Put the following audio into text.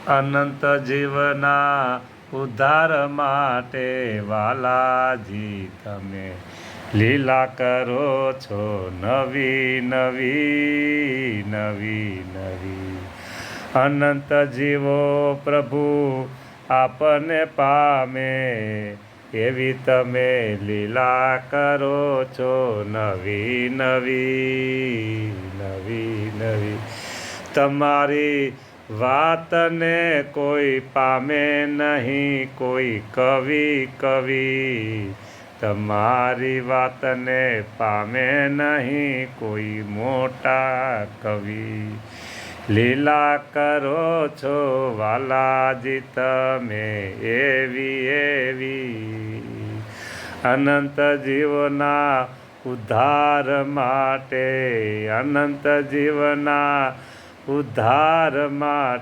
અનંત જીવના ઉદ્ધાર માટે વાલાજી તમે લીલા કરો છો નવી નવી નવી નવી. અનંત જીવો પ્રભુ આપને પામે એવી તમે લીલા કરો છો નવી નવી નવી નવી. તમારી વાતને કોઈ પામે નહીં કોઈ કવિ. તમારી વાતને પામે નહીં કોઈ મોટા કવિ. લીલા કરો છો વાલાજી તમે એવી. અનંત જીવના ઉદ્ધાર માટે અનંત જીવના ઉદ્ધાર માટે